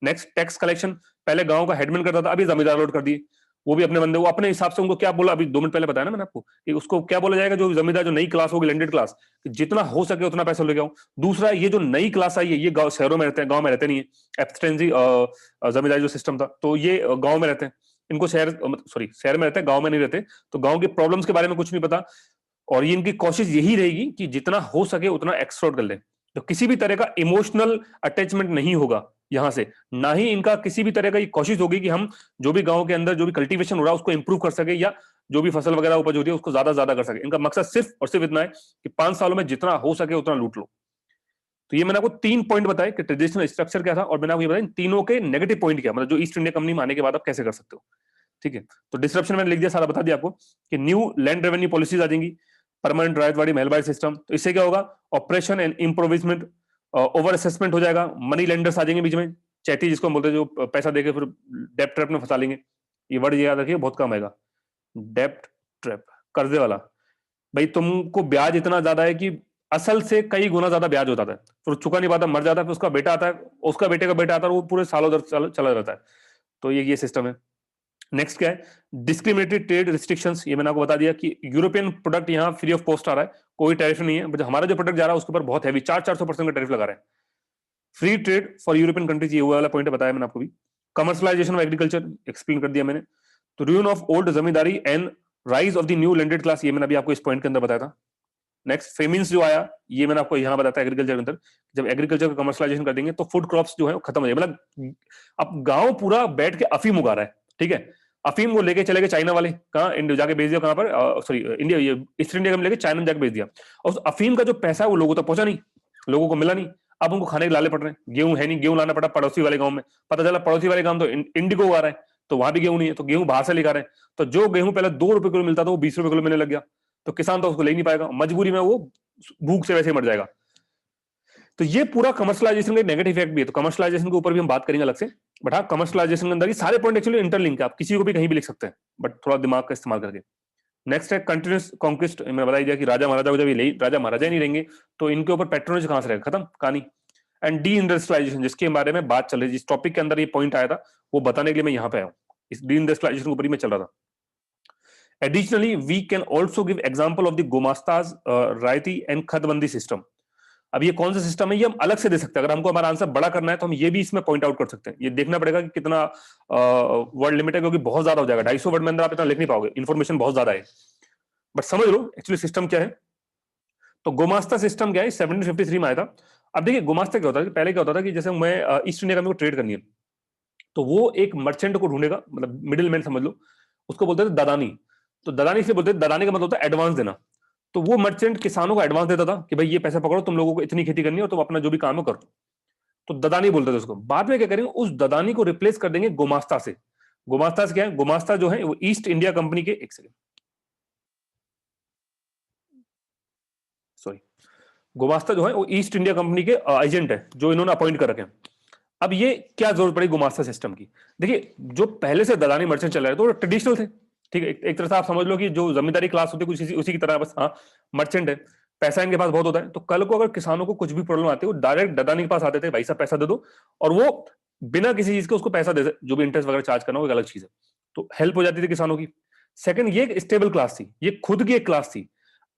Next, tax collection. पहले गांव का हेडमैन करता था, अभी जमींदार लोड कर दिए, वो भी अपने बंदे, वो अपने हिसाब से उनको क्या बोला, अभी 2 मिनट पहले बताया ना मैंने आपको, कि उसको क्या बोला जाएगा, जो जमींदार, जो नई क्लास होगी, लैंडेड क्लास, जितना हो सके उतना पैसा लेके आओ। दूसरा, ये जो नई क्लास आई है ये गांव शहरों में रहते हैं, गांव में रहते नहीं है। एब्सटेंसी जमींदारी जो सिस्टम था, तो ये गांव में रहते हैं, इनको शहर, सॉरी शहर में रहते हैं, गांव में नहीं रहते, तो गांव की प्रॉब्लम्स के बारे में कुछ नहीं पता। और ये इनकी कोशिश यही रहेगी कि जितना हो सके उतना एक्सप्लोर कर ले, तो किसी भी तरह का इमोशनल अटैचमेंट नहीं होगा यहां से, ना ही इनका किसी भी तरह का ये कोशिश होगी कि हम जो भी गांव के अंदर जो भी कल्टीवेशन हो रहा है उसको इंप्रूव कर सके, या जो भी फसल वगैरह उपज हो रही है उसको ज्यादा ज्यादा कर सके। इनका मकसद सिर्फ और सिर्फ इतना है कि 5 सालों में जितना हो सके उतना लूट लो। तो ये मैंने आपको 3 पॉइंट बताए कि ट्रेडिशनल स्ट्रक्चर क्या था, और मैंने आपको ये बताया तीनों के नेगेटिव पॉइंट क्या, मतलब जो ईस्ट इंडिया कंपनी में आने के बाद आप कैसे कर सकते हो। ठीक है, तो डिस्क्रिप्शन मैंने लिख दिया, सारा बता दिया आपको कि न्यू लैंड रेवेन्यू पॉलिसीज आ जाएंगी, परमानेंट रायतवाड़ी महलबारी सिस्टम। तो इससे क्या होगा, ऑपरेशन एंड इम्प्रोविजमेंट, ओवर असेसमेंट हो जाएगा, मनी लेंडर्स आ जाएंगे बीच में, चैटी जिसको हम बोलते हैं, जो पैसा देके फिर डेप्ट ट्रैप में फंसा लेंगे। ये वर्ड याद रखिए, बहुत कम आएगा, डेप्ट ट्रैप, कर्जे वाला। भाई तुमको ब्याज इतना ज्यादा है कि असल से कई गुना ज्यादा ब्याज होता है, फिर चुका नहीं पाता, मर जाता है, फिर उसका बेटा आता है, उसका बेटे का बेटा आता है, वो पूरे सालों दर चला रहता है। तो ये सिस्टम है। नेक्स्ट क्या है, डिस्क्रिमिनेटरी ट्रेड रिस्ट्रिक्शंस। ये मैंने आपको बता दिया कि यूरोपियन प्रोडक्ट यहाँ फ्री ऑफ कॉस्ट आ रहा है, कोई टैरिफ नहीं है, बट हमारा जो प्रोडक्ट जा रहा है उसके ऊपर बहुत हैवी 400% का टैरिफ लगा रहा है। Free trade for European countries, ये वो वाला पॉइंट बताया मैंने आपको भी। कमर्शलाइजेशन ऑफ एग्रीकल्चर एक्सप्लेन कर दिया मैंने। तो ruin of old zamindari and rise of the new landed class, ये मैंने अभी आपको इस पॉइंट के अंदर बताया था। नेक्स्ट, फेमिन्स जो आया, ये मैंने आपको यहाँ बताया एग्रीकल्चर के अंदर, जब एग्रीकल्चर का कमर्शलाइजेशन कर देंगे तो फूड क्रॉप्स जो है वो खत्म हो जाए, मतलब अब गांव पूरा बैठ के अफीम उगा रहा है, ठीक है। अफीम वो लेके चले गए चाइना वाले, कहाँ, इंडिया जाके भेज दिया, कहाँ पर, सॉरी इंडिया, ये ईस्ट इंडिया में लेके चाइना में जाके भेज दिया, और उस अफीम का जो पैसा है वो लोगों तक पहुंचा नहीं, लोगों को मिला नहीं। अब उनको खाने के लाले पड़ रहे हैं, गेहूं है नहीं, गेहूं लाना पड़ा पड़ोसी वाले गांव में, पता चला पड़ोसी वाले गांव तो इंडिगो आ रहा है, तो वहां भी गेहूं नहीं है, तो गेहूं बाहर से लेकर रहे हैं, तो जो गेहूं पहले 2 रुपए किलो मिलता था वो 20 रुपए किलो मिलने लग गया, तो किसान तो उसको ले नहीं पाएगा, मजबूरी में वो भूख से वैसे ही मर जाएगा। तो ये पूरा कमर्शलाइजेशन का नेगेटिव इफेक्ट भी है, तो कमर्शलाइजेशन के ऊपर भी हम बात करेंगे अलग से। बट हाँ, कमर्शलाइजेशन के अंदर ये सारे पॉइंट एक्चुअली इंटरलिंक है, आप किसी को भी कहीं भी लिख सकते हैं, बट थोड़ा दिमाग का इस्तेमाल करके। नेक्स्ट है कंटिन्यूस कॉन्क्विस्ट। मैंने बताया दिया कि राजा महाराजा को जब ये राजा महाराजा ही नहीं रहेंगे तो इनके ऊपर पेट्रोनेज कहां से रहेगा, खत्म कहानी। एंड डी इंडस्ट्रियलाइजेशन, जिसके बारे में बात चल रही है, जिस टॉपिक के अंदर ये पॉइंट आया था वो बताने के लिए मैं यहाँ पे आया हूँ, इस डी इंडस्ट्रियलाइजेशन के ऊपर ही मैं चल रहा था। Additionally we can also give example of the gomastas, raiyati and khatbandi system. अब ये कौन सा सिस्टम है ये हम अलग से दे सकते हैं, अगर हमको हमारा आंसर बड़ा करना है तो हम ये भी इसमें पॉइंट आउट कर सकते हैं। ये देखना पड़ेगा कि कितना वर्ड लिमिट है, क्योंकि बहुत ज्यादा हो जाएगा, 250 वर्ड में अंदर आप इतना लिख नहीं पाओगे, इन्फॉर्मेशन बहुत ज्यादा है। बट समझ लो एक्चुअली सिस्टम क्या है। तो गोमास्ता सिस्टम क्या है, 1753 में आया था। अब देखिए गोमास्ता क्या होता है, पहले क्या होता था कि जैसे मैं ईस्ट इंडिया में ट्रेड करनी है, तो वो एक मर्चेंट को ढूंढेगा, मतलब मिडिल मैन समझ लो, उसको बोलते थे ददानी। तो ददानी से बोलते थे, ददानी का मतलब होता है एडवांस देना। तो वो मर्चेंट किसानों को एडवांस देता था कि भाई ये पैसा पकड़ो, तुम लोगों को इतनी खेती करनी है और तुम अपना जो भी काम है करो। तो ददानी बोलते थे उसको। बाद में क्या करेंगे, उस ददानी को रिप्लेस कर देंगे गोमास्ता से। गोमास्ता से क्या है, गोमास्ता जो है वो ईस्ट इंडिया कंपनी के, एक सेकेंड सॉरी, गोमास्ता जो है वो ईस्ट इंडिया कंपनी के एजेंट है जो इन्होंने अपॉइंट कर रखे हैं। अब ये क्या जरूरत पड़ी गोमास्ता सिस्टम की, देखिए जो पहले से दलानी मर्चेंट चल रहे थे वो ट्रेडिशनल थे, ठीक है, एक तरह से आप समझ लो कि जो जमींदारी क्लास होती है कुछ उसी की तरह, बस हाँ मर्चेंट है, पैसा इनके पास बहुत होता है। तो कल को अगर किसानों को कुछ भी प्रॉब्लम आती है वो डायरेक्ट ददानी के पास आते थे, भाई साहब पैसा दे दो, और वो बिना किसी चीज के उसको पैसा दे, जो भी इंटरेस्ट वगैरह चार्ज करना वो एक अलग चीज है, तो हेल्प हो जाती थी किसानों की। सेकंड, ये एक स्टेबल क्लास थी, ये खुद की एक क्लास थी।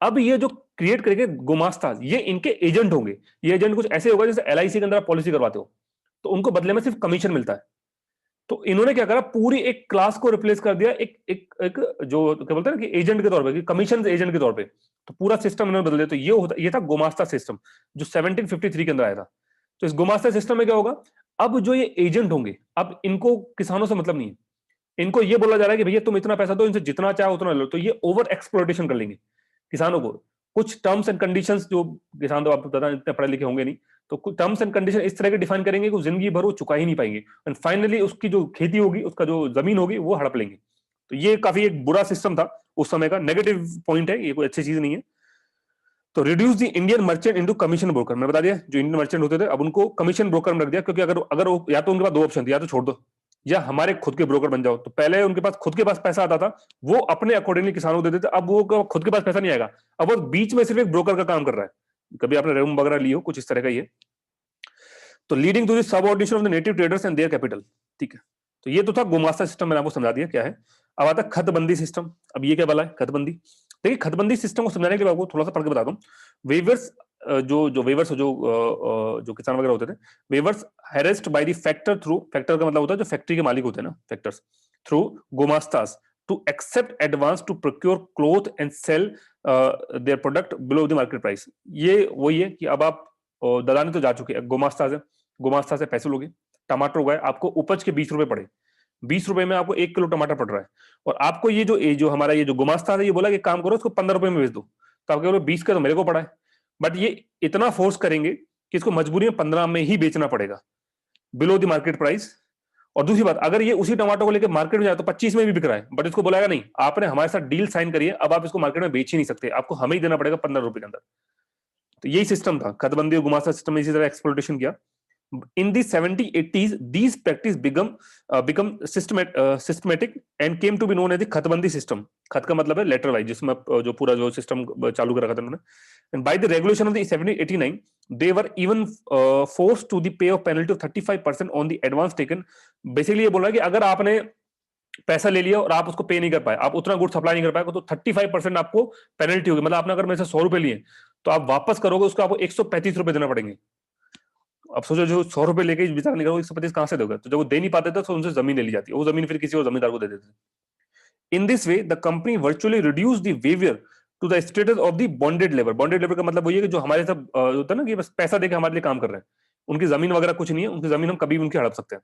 अब ये जो क्रिएट करेंगे गुमास्ता, ये इनके एजेंट होंगे। ये एजेंट कुछ ऐसे होगा जैसे एलआईसी के अंदर आप पॉलिसी करवाते हो, तो उनको बदले में सिर्फ कमीशन मिलता है। तो इन्होंने क्या करा, पूरी एक क्लास को रिप्लेस कर दिया एक एक एक जो क्या बोलते हैं ना कि एजेंट के तौर पे, कि कमीशन एजेंट के तौर पे, तो पूरा सिस्टम इन्होंने बदल दिया। तो ये था गुमास्ता सिस्टम जो 1753 के अंदर आया था। तो इस गुमास्ता सिस्टम में क्या होगा, अब जो ये एजेंट होंगे, अब इनको किसानों से मतलब नहीं है, इनको ये बोला जा रहा है कि भैया तुम इतना पैसा दो, इनसे जितना चाहे उतना लो। तो ये ओवर एक्सप्लॉइटेशन कर लेंगे किसानों को। कुछ टर्म्स एंड कंडीशंस, जो किसान तो आपको पता इतने पढ़े लिखे होंगे नहीं, तो कुछ टर्म्स एंड कंडीशन इस तरह के डिफाइन करेंगे कि जिंदगी भर वो चुका ही नहीं पाएंगे, एंड फाइनली उसकी जो खेती होगी, उसका जो जमीन होगी वो हड़प लेंगे। तो ये काफी एक बुरा सिस्टम था उस समय का, नेगेटिव पॉइंट है, ये कोई अच्छी चीज नहीं है। तो reduce the Indian merchant into commission broker, मैं बता दिया जो इंडियन मर्चेंट होते थे अब उनको कमीशन ब्रोकर में रख दिया, क्योंकि अगर अगर या तो उनके पास 2 ऑप्शन थे, या तो छोड़ दो या हमारे खुद के ब्रोकर बन जाओ। तो पहले उनके पास खुद के पास पैसा आता था, वो अपने अकॉर्डिंगली किसानों को देते थे, अब वो खुद के पास पैसा नहीं आएगा, अब वो बीच में सिर्फ एक ब्रोकर का काम कर रहा है। कभी आपने रेम वगैरह ली हो, कुछ इस तरह का ये। तो leading to the subordination of the native traders and their capital, ठीक है। तो ये तो था गुमास्ता सिस्टम, मैंने आपको समझा दिया क्या है। अब आता है खतबंदी सिस्टम। अब ये क्या वाला है खतबंदी, देखिए खतबंदी सिस्टम को समझाने के लिए आपको थोड़ा सा पढ़ के बता दूं। वेवर्स, जो वेवर्स जो किसान वगैरह होते थे, weavers harassed by the factor through, factor का मतलब होता है जो फैक्ट्री के मालिक होते हैं ना, factors, through gomastas to accept advance to procure cloth and sell their product below the market price. ये वही है कि अब आप दलाली तो जा चुके हैं, गोमास्ता से पैसे लोगे, टमाटर उगाए, आपको उपज के 20 रुपए पड़े, 20 रुपए में आपको 1 किलो टमाटर पड़ रहा है, और आपको ये जो हमारा ये जो गुमास्ता है ये बोला कि काम करो इसको 15 रुपए में बेच दो, तो आप कह रहे 20 का तो मेरे को पड़ा है। बट ये इतना फोर्स करेंगे कि इसको मजबूरी में 15 में ही बेचना पड़ेगा, बिलो द मार्केट प्राइस। और दूसरी बात, अगर ये उसी टमाटर को लेकर मार्केट में जाए तो 25 में भी बिक रहा है, बट इसको बोलाएगा नहीं, आपने हमारे साथ डील साइन करी है, अब आप इसको मार्केट में बेच ही नहीं सकते, आपको हमें ही देना पड़ेगा 15 रुपए के अंदर। तो यही सिस्टम था खतबंदी और गुमास्ता सिस्टम में, इसी तरह एक्सप्लोइटेशन किया। In the 70-80s, these practice become systematic and came to be known as the खतबंदी system। खत का मतलब है लेटर वाइज, जिसमें जो पूरा जो सिस्टम चालू कर रखा था उन्होंने। And by the regulation of the 1789, they were even forced to the pay of penalty of 35% on the advance taken। Basically ये बोल रहा है कि अगर आपने पैसा ले लिया और आप उसको पे नहीं कर पाए, आप उतना गुड सप्लाई नहीं कर पाए, तो 35% आपको पेनल्टी होगी। मतलब आपने अगर मेरे से 100 रुपए लिए तो आप वापस करोगे उसको आपको 135 रुपए देना पड़ेंगे। अब सोचो जो 100 रुपए लेके बेचारा निकलो, 135 कहां से दोगे? तो जब वो दे नहीं पाते थे तो उनसे जमीन ले ली जाती है, वो जमीन फिर किसी और जमींदार को दे देते थे। In this way the company virtually reduce the weaver to the status of the bonded labour. Bonded labour का मतलब वही है कि जो हमारे सब होता है ना कि बस पैसा देके हमारे लिए काम कर रहे हैं, उनकी जमीन वगैरह कुछ नहीं है, उनकी जमीन हम कभी भी उनकी हड़प सकते हैं।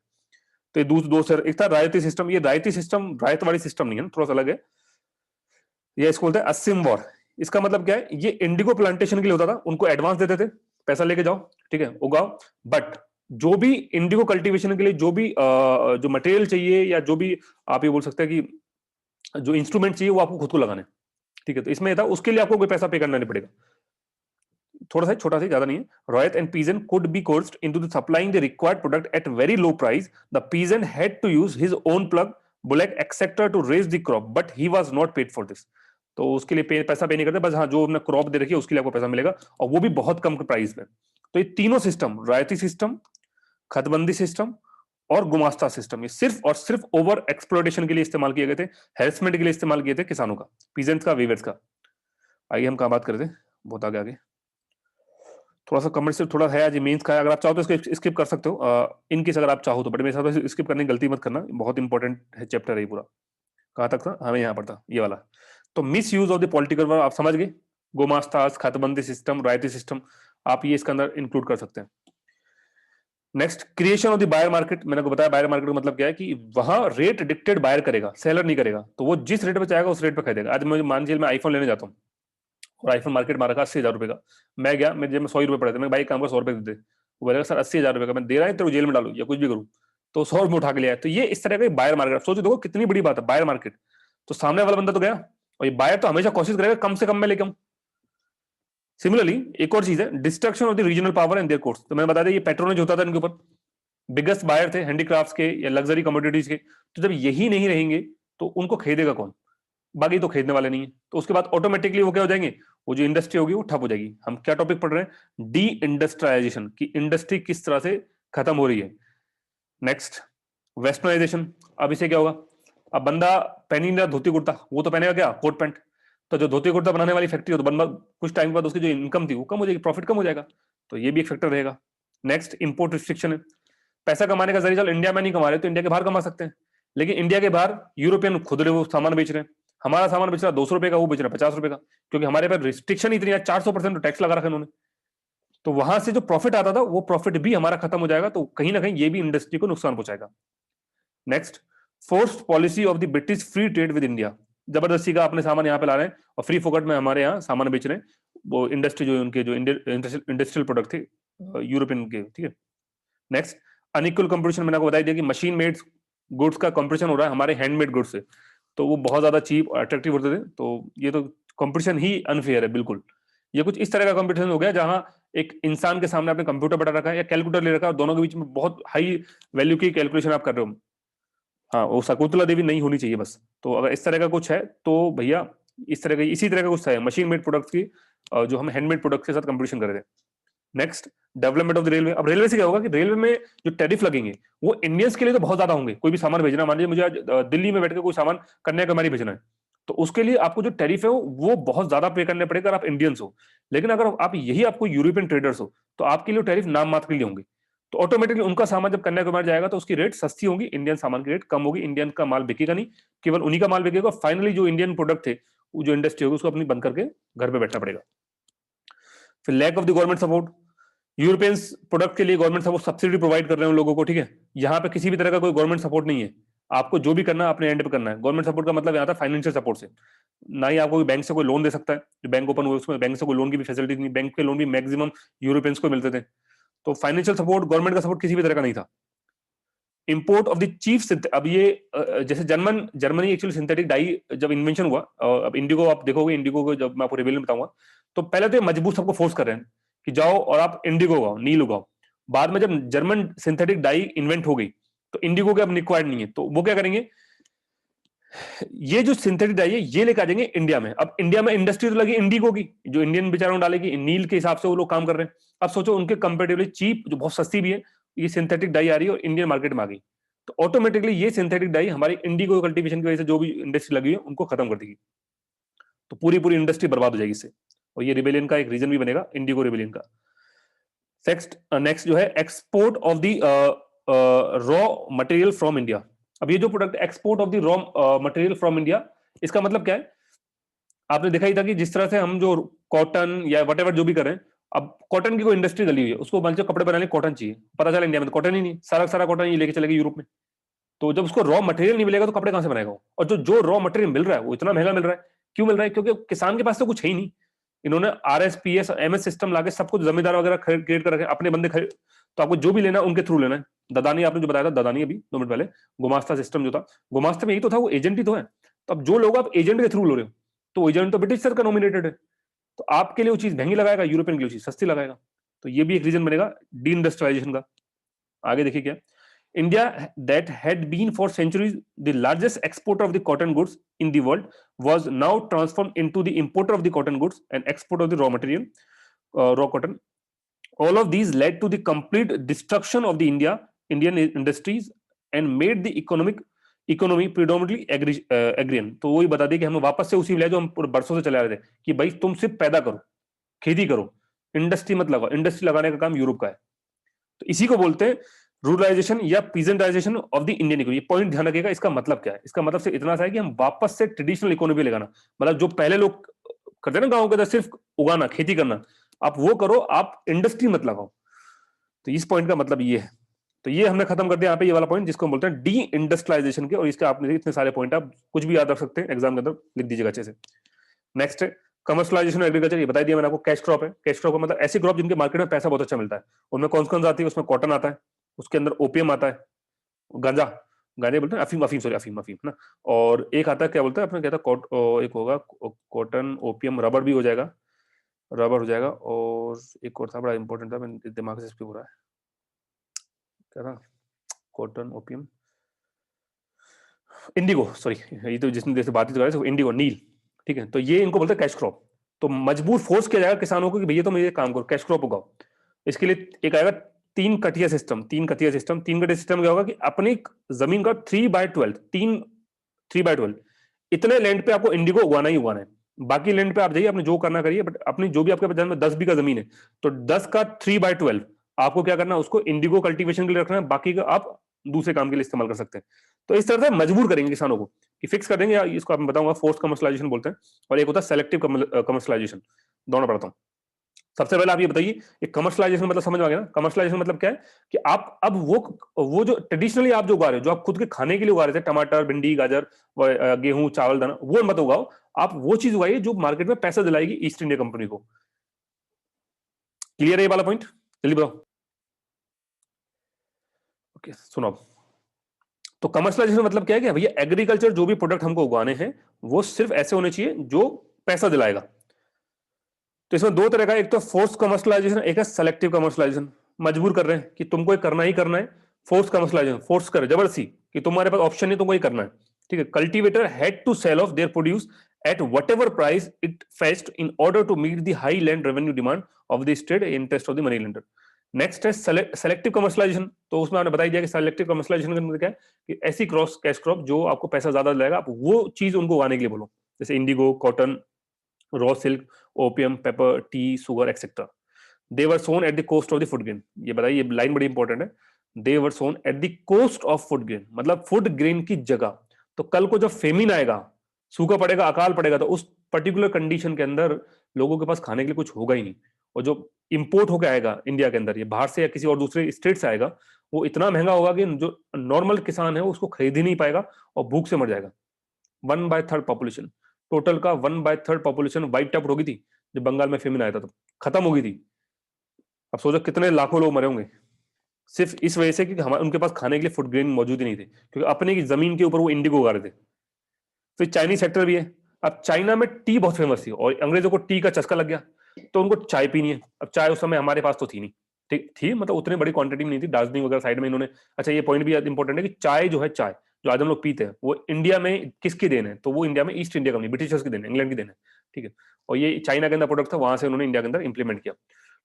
तो ये दो सर, एक था रायती सिस्टम, ये रायती सिस्टम रायत वाली सिस्टम नहीं है, थोड़ा सा अलग है। ये इसको बोलते हैं अस्सिम वॉर। इसका मतलब क्या है, ये इंडिगो प्लांटेशन के लिए होता था, उनको एडवांस देते थे, पैसा लेके जाओ, ठीक है, उगाओ, बट जो भी इंडिगो कल्टीवेशन के लिए जो भी जो मटेरियल चाहिए, या जो भी आप ये बोल सकते हैं कि जो इंस्ट्रूमेंट चाहिए, वो आपको खुद को लगाने, ठीक है। तो इसमें था, उसके लिए आपको कोई पैसा पे करना नहीं पड़ेगा। थोड़ा सा छोटा सा, ज्यादा नहीं है। Ryot and peasant could be coerced into the supplying the required product at very low price. The peasant had to use his own plough, bullock etcetera to raise the crop, but he was not paid for this. तो उसके लिए पैसा पे नहीं करते, बस हाँ जो हमने क्रॉप दे रखी है उसके लिए आपको पैसा मिलेगा, और वो भी बहुत कम प्राइस में। तो ये तीनों सिस्टम, रायती सिस्टम, खतबंदी सिस्टम और गुमास्ता सिस्टम, ये सिर्फ और सिर्फ ओवर एक्सप्लोटेशन के लिए इस्तेमाल किए गए थे, हेरसमेंट के लिए इस्तेमाल किए थे किसानों का, पीजेंट्स का, वीवर्स का। आइए हम कहाँ बात करते हैं, बहुत आगे आगे। थोड़ा सा कमर्शियल थोड़ा है आज, मेंस का है, अगर आप चाहो तो इसको स्किप कर सकते हो, इन केस अगर आप चाहो तो, बट मेरे हिसाब से स्किप करने की गलती मत करना, बहुत इंपॉर्टेंट है चैप्टर है ये पूरा। कहाँ तक था, हमें यहाँ पर था ये वाला। तो miss use of the political verb आप समझ गए, गोमास्तास, खतबंदी सिस्टम, रायती सिस्टम, आप ये इसके अंदर इंक्लूड कर सकते हैं। Next, creation of the buyer market. मैंने को बताया बायर मार्केट का मतलब क्या है, कि वहां रेट डिक्टेड बायर करेगा, सेलर नहीं करेगा। तो वो जिस रेट पे चाहेगा उस रेट पे खरीदेगा। आज मुझे मान लीजिए मैं आईफोन लेने जाता हूँ, और आईफोन मार्केट में रखा 80,000 रुपए का, मैं गया, मेरे जेब में 100 रुपए पड़े थे, मैं भाई काम का 100 रुपए दे दे, वो बोलेगा सर 80,000 रुपए का मैं दे रहा है, तेरे जेल में डालू या कुछ भी करूँ, तो 100 रुपए उठा के लिया। तो ये इस तरह का बायर मार्केट, सोचो देखो कितनी बड़ी बात है बायर मार्केट। तो सामने वाला बंदा तो गया, और ये बायर तो हमेशा कोशिश करेगा कम से कम में लेके आऊं। सिमिलरली एक और चीज है, destruction of the regional power and their course. तो मैंने बता दिया, ये पेट्रोनेज होता था इनके ऊपर, बिगेस्ट बायर थे हैंडीक्राफ्ट्स के या लग्जरी कमोडिटीज के। तो जब यही नहीं रहेंगे तो उनको खरीदेगा कौन, बाकी तो खरीदने वाले नहीं है। तो उसके बाद ऑटोमेटिकली वो क्या हो जाएंगे, वो जो इंडस्ट्री होगी वो ठप हो जाएगी। हम क्या टॉपिक पढ़ रहे हैं, डी इंडस्ट्रियलाइजेशन, की इंडस्ट्री किस तरह से खत्म हो रही है। Next, westernisation. अब इसे क्या होगा, अब बंदा पहन ही नहीं रहा धोती कुर्ता, वो तो पहनेगा क्या, कोट पैंट। तो जो धोती कुर्ता बनाने वाली फैक्ट्री हो, तो बंदा कुछ टाइम बाद उसकी जो इनकम थी वो कम हो जाएगी, प्रॉफिट कम हो जाएगा। तो ये भी एक फैक्टर रहेगा। नेक्स्ट, इंपोर्ट रिस्ट्रिक्शन है। पैसा कमाने का जरिया चल इंडिया में नहीं कमा रहे तो इंडिया के बाहर कमा सकते हैं, लेकिन इंडिया के बाहर यूरोपियन खुद वो सामान बेच रहे हैं। हमारा सामान बेच रहा 200 रुपए का, वो बेच रहा 50 रुपए का, क्योंकि हमारे पास रिस्ट्रिक्शन इतनी है, 400% टैक्स लगा रखा है उन्होंने। तो वहां से जो प्रॉफिट आता था वो प्रॉफिट भी हमारा खत्म हो जाएगा, तो कहीं ना कहीं ये भी इंडस्ट्री को नुकसान पहुंचाएगा। Next, forced policy of the British free trade with India. जबरदस्ती का अपने सामान यहाँ पे ला रहे हैं और फ्री फोकट में हमारे यहाँ सामान बेच रहे हैं, वो इंडस्ट्री जो उनके जो इंडस्ट्रियल प्रोडक्ट थे यूरोपियन के, ठीक है। Next, unequal competition. मैंने आपको बता दिया कि मशीन मेड गुड्स का कंपटीशन हो रहा है हमारे हैंडमेड गुड्स से, तो वो बहुत ज्यादा चीप अट्रैक्टिव होते थे। तो ये तो कंपटीशन ही अनफेयर है बिल्कुल। ये कुछ इस तरह का कंपटीशन हो गया जहां एक इंसान के सामने आपने कंप्यूटर बैठा रखा है या कैलकुलेटर ले रखा है, दोनों के बीच में बहुत हाई वैल्यू की कैलकुलेशन आप कर रहे हो। हाँ, वो शकुंतला देवी नहीं होनी चाहिए बस। तो अगर इस तरह का कुछ है तो भैया, इस तरह का इसी तरह का कुछ है मशीन मेड प्रोडक्ट्स की, जो हम हैंडमेड प्रोडक्ट के साथ कंपटीशन कर रहे थे। Next, development of the railway. अब रेलवे से क्या होगा कि रेलवे में जो टैरिफ लगेंगे वो इंडियंस के लिए तो बहुत ज्यादा होंगे। कोई भी सामान भेजना, मान लीजिए मुझे आज दिल्ली में बैठकर कोई सामान कन्याकुमारी भेजना है, तो उसके लिए आपको जो टैरिफ है वो बहुत ज्यादा पे करने पड़ेगा अगर आप इंडियंस हो। लेकिन अगर आप यही आपको यूरोपियन ट्रेडर्स हो तो आपके लिए टैरिफ नाम मात्र के लिए होंगे। तो ऑटोमेटिकली उनका सामान जब कन्याकुमारी जाएगा तो उसकी रेट सस्ती होगी, इंडियन सामान की रेट कम होगी, इंडियन का माल बिकेगा नहीं, केवल उन्हीं का माल बिकेगा। फाइनली जो इंडियन प्रोडक्ट थे, वो जो इंडस्ट्री होगी उसको अपनी बंद करके घर पे बैठना पड़ेगा। फिर lack of the government support. Europeans product के लिए गवर्नमेंट सपोर्ट सब्सिडी प्रोवाइड कर रहे हैं उन लोगों को, ठीक है। यहाँ पे किसी भी तरह का कोई गवर्नमेंट सपोर्ट नहीं है, आपको जो भी करना है अपने एंड पे करना है। गवर्नमेंट सपोर्ट का मतलब यहाँ था फाइनेंशियल सपोर्ट से, ना ही आपको बैंक से कोई लोन दे सकता है। जो बैंक ओपन हुए उसमें बैंक से कोई लोन की भी फैसिलिटी नहीं, बैंक के लोन भी मैक्सिमम यूरोपियंस को मिलते थे। तो फाइनेंशियल सपोर्ट, गवर्नमेंट का सपोर्ट किसी भी तरह का नहीं था। इंपोर्ट ऑफ द चीफ, अब ये जैसे जर्मनी एक्चुअली सिंथेटिक डाई जब इन्वेंशन हुआ, अब इंडिगो आप देखोगे, इंडिगो को जब मैं आपको रिवेल में बताऊंगा, तो पहले तो ये मजबूत सबको फोर्स कर रहे हैं कि जाओ और आप इंडिगो उगाओ, नील उगाओ। बाद में जब जर्मन सिंथेटिक डाई इन्वेंट हो गई तो इंडिगो के अब रिक्वायर्ड नहीं है, तो वो क्या करेंगे, ये जो सिंथेटिक डाई है ये लेकर आ जाएंगे इंडिया में। अब इंडिया में इंडस्ट्री तो लगी इंडिगो की, जो इंडियन बेचारों डालेगी, नील के हिसाब से वो लोग काम कर रहे हैं। अब सोचो उनके कंपेरेटिवली चीप, जो बहुत सस्ती भी है, ये सिंथेटिक डाई आ रही है और इंडियन मार्केट में आ गई, तो ऑटोमेटिकली ये सिंथेटिक डाई हमारी इंडिगो कल्टीवेशन की वजह से जो भी इंडस्ट्री लगी है उनको खत्म कर देगी। तो पूरी पूरी इंडस्ट्री बर्बाद हो जाएगी इससे, और ये रिबेलियन का एक रीजन भी बनेगा, इंडिगो रिबेलियन का। नेक्स्ट जो है export of the raw material from India. अब ये जो product export of the raw material from India, इसका मतलब क्या है, आपने देखा ही था कि जिस तरह से हम जो कॉटन या वट जो भी करें, अब कॉटन की कोई इंडस्ट्री गली हुई है, उसको मान लो कपड़े बनाने कॉटन चाहिए, पता चला इंडिया में तो कॉटन ही नहीं, सारा सारा कॉटन ये लेके चलेगी यूरोप में। तो जब उसको रॉ मटेरियल नहीं मिलेगा तो कपड़े कहां से बनाएगा वो? और जो जो रॉ मटेरियल मिल रहा है वो इतना महंगा मिल रहा है, क्यों मिल रहा है? क्योंकि किसान के पास तो कुछ है ही नहीं। इन्होंने RSPS MS सिस्टम लाके सब कुछ जमींदार वगैरह क्रिएट कर रखे हैं, अपने बंदे खरीद। तो आपको जो भी लेना है उनके थ्रू लेना है। ददानी आपने जो बताया था, ददानी अभी 2 मिनट पहले, गुमास्ता सिस्टम जो था, गुमास्ता में यही तो था, वो एजेंट ही तो है। तो अब जो लोग आप एजेंट के थ्रू लो रहे हो, तो एजेंट तो ब्रिटिश सर का नॉमिनेटेड है, तो आपके लिए वो चीज महंगी लगाएगा, यूरोपियन के लिए चीज सस्ती लगाएगा। तो ये भी एक रीजन बनेगा डी इंडस्ट्रियलाइजेशन का। आगे देखिए क्या, India that had been for centuries the largest exporter of the cotton goods in the world was now transformed into the importer of the cotton goods and exporter of the raw material, raw cotton. All of these led to the complete destruction of the Indian industries and made the economy predominantly agrarian. तो वही बता दें कि हम वापस से उसी ले जो हम बरसों से चले आ रहे थे कि भाई तुम सिर्फ पैदा करो, खेती करो, इंडस्ट्री मत लगाओ। इंडस्ट्री लगाने का काम यूरोप का है। तो इसी को बोलते हैं रूरलाइजेशन या पीजेंटाइजेशन ऑफ द इंडियन इकोनॉमी। ये पॉइंट ध्यान रखिएगा, इसका मतलब क्या है? इसका मतलब सिर्फ इतना सा है कि हम वापस से ट्रेडिशनल इकोनॉमी लगाना, मतलब जो पहले लोग करते हैं ना गांव के अंदर, सिर्फ उगाना, खेती करना, आप वो करो, आप इंडस्ट्री मत लगाओ। तो इस पॉइंट का मतलब ये है। तो ये हमने खत्म कर दिया यहाँ पे, ये वाला पॉइंट जिसको हम बोलते हैं डी इंडस्ट्रियलाइजेशन के। और इसके आपने इतने सारे पॉइंट आप कुछ भी याद रख सकते हैं, एग्जाम के अंदर लिख दीजिएगा अच्छे से। नेक्स्ट है कमर्शियलाइजेशन एग्रीकल्चर। ये बता दिया मैंने आपको। कैश क्रॉप है, कैश क्रॉप का मतलब ऐसी क्रॉप जिनके मार्केट में पैसा बहुत अच्छा मिलता है। उनमें कौन कौन सा आती है? उसमें कॉटन आता है, उसके अंदर ओपियम आता है, गांजा, गांजा बोलते हैं, अफीम, अफीम सॉरी, अफीम, अफीम ना। और एक आता है क्या बोलते हैं अपने, कहता है एक होगा कॉटन, ओपियम, रबर भी हो जाएगा, रबर हो जाएगा। और एक और था बड़ा इंपॉर्टेंट था, मेरे दिमाग से स्किप हो रहा है, क्या था? कॉटन, ओपियम, इंडिगो, सॉरी, ये तो जिसने जैसे बात ही कर रहे थे, इंडिगो, नील, ठीक है। तो ये इनको बोलते हैं कैश क्रॉप। तो मजबूर फोर्स किया जाएगा किसानों को कि भैया तुम ये काम करो, कैश क्रॉप उगाओ। इसके लिए एक आएगा 3 कटिया सिस्टम। 3 कटिया सिस्टम, 3 कटिया सिस्टम क्या होगा कि अपनी जमीन का 3/12, 3/12 इतने लैंड पे आपको इंडिगो उगाना ही उगाना है। बाकी लैंड पे आप जाइए, अपने जो करना करिए, बट अपनी जो भी आपके पास में 10 बीघा जमीन है, तो 10 का 3/12 आपको क्या करना है, उसको इंडिगो कल्टीवेशन के लिए रखना है, बाकी का आप दूसरे काम के लिए इस्तेमाल कर सकते हैं। तो इस तरह से मजबूर करेंगे किसानों को कि फिक्स कर देंगे, या इसको आप बताऊंगा फोर्स कमर्शियलाइजेशन बोलते हैं, और एक होता है सेलेक्टिव कमर्शियलाइजेशन। दोनों पढ़ता हूं। सबसे पहले आप ये बताइए, ये कमर्शियलाइजेशन मतलब समझ में आ गया ना? कमर्शियलाइजेशन मतलब क्या है कि आप अब वो जो ट्रेडिशनली आप जो उगा रहे हो, जो आप खुद के खाने के लिए उगा रहे थे, टमाटर, भिंडी, गाजर, गेहूं, चावल, दाना, वो मत उगाओ। आप वो चीज उगाइए जो मार्केट में पैसा दिलाएगी ईस्ट इंडिया कंपनी को। क्लियर है ये वाला पॉइंट? जल्दी बताओ। ओके, सुनो। तो कमर्शियलाइजेशन मतलब क्या है कि भैया एग्रीकल्चर जो भी प्रोडक्ट हमको उगाने हैं वो सिर्फ ऐसे होने चाहिए जो पैसा दिलाएगा। तो इसमें 2 तरह का, एक तो फोर्स कमर्शियलाइजेशन, एक है सेलेक्टिव कमर्शियलाइजेशन। मजबूर कर रहे हैं कि तुमको ये करना ही करना है। फोर्स कमर्शियलाइजेशन, फोर्स करे जबरदस्ती कि तुम्हारे पास ऑप्शन नहीं, तुमको ये करना है, ठीक है। Cultivator had to sell off their produce at whatever price it fetched in order to meet the high land revenue demand of the state interest of the money lender. Next है selective commercialisation. तो उसमें आपने बताई दिया कि selective commercialisation का मतलब क्या है कि ऐसी क्रॉस कैश क्रॉप जो आपको पैसा ज्यादा दिलाएगा, आप वो चीज उनको उगाने के लिए बोलो, जैसे indigo, cotton, raw silk, opium, pepper, tea, sugar etcetera. They were sown at the cost of the food grain. ये बताइए, ये लाइन बड़ी इंपॉर्टेंट है। They were sown at the cost of food grain, मतलब फूड ग्रेन की जगह। तो कल को जब फेमिन आएगा, सूखा पड़ेगा, अकाल पड़ेगा, तो उस पर्टिकुलर कंडीशन के अंदर लोगों के पास खाने के लिए कुछ होगा ही नहीं। और जो इंपोर्ट होकर आएगा इंडिया के अंदर, ये बाहर से या किसी और दूसरे स्टेट से आएगा, वो इतना महंगा होगा कि जो नॉर्मल किसान है उसको खरीद ही नहीं पाएगा और भूख से मर जाएगा। 1/3 पॉपुलेशन, टोटल का 1/3 पॉपुलेशन वाइट आउट होगी थी जब बंगाल में फेमिन आया था, तो खत्म हो गई थी। अब सोचो कितने लाखों लोग मरे होंगे सिर्फ इस वजह से कि हमारे उनके पास खाने के लिए फूड ग्रेन मौजूद ही नहीं थे, क्योंकि अपने की जमीन के ऊपर वो इंडिगो उगा रहे थे। फिर चाइनीज सेक्टर भी है। अब चाइना में टी बहुत फेमस थी और अंग्रेजों को टी का चस्का लग गया, तो उनको चाय पीनी है। अब चाय उस समय हमारे पास तो थी नहीं, ठीक थी, मतलब उतनी बड़ी क्वांटिटी में नहीं थी, दार्जिलिंग वगैरह साइड में इन्होंने। अच्छा, ये पॉइंट भी इंपॉर्टेंट है कि चाय जो है, चाय जो आज हम लोग पीते हैं, वो इंडिया में किसकी देन है? तो वो इंडिया में ईस्ट इंडिया कंपनी, ब्रिटिशर्स की देन है, इंग्लैंड की देन है, ठीक है। और ये चाइना के अंदर प्रोडक्ट था, वहां से उन्होंने इंडिया के अंदर इंप्लीमेंट किया।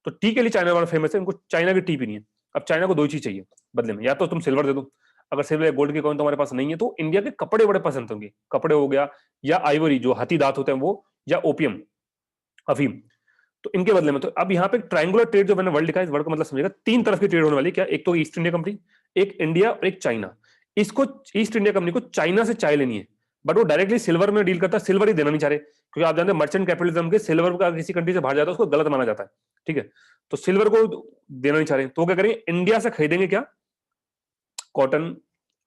तो टी के लिए चाइना वाला फेमस है, उनको चाइना की टी पीनी है। अब चाइना को 2 चीज चाहिए बदले में, या तो तुम सिल्वर दे दो, अगर सिल्वर या गोल्ड के कॉइन तुम्हारे पास नहीं है तो इंडिया के कपड़े बड़े पसंद होंगे, कपड़े हो गया, या आइवरी जो हाथी दांत होते हैं वो, या ओपियम, अफीम। तो इनके बदले में, तो अब यहाँ पे ट्रायंगुलर ट्रेड जो मैंने वर्ल्ड लिखा है, इस वर्ड का मतलब समझेगा, 3 तरफ की ट्रेड होने वाली। क्या? एक तो ईस्ट इंडिया कंपनी, एक इंडिया और एक चाइना। इसको ईस्ट इंडिया कंपनी को चाइना से चाय लेनी है, बट वो डायरेक्टली सिल्वर में डील करता है, सिल्वर ही देना नहीं चाह रहे, क्योंकि आप जानते हैं मर्चेंट कैपिटलिज्म के सिल्वर का किसी कंट्री से बाहर जाता है उसको गलत माना जाता है, ठीक है। तो सिल्वर को देना नहीं चाह रहे, तो क्या करेंगे? इंडिया से खरीदेंगे क्या? कॉटन,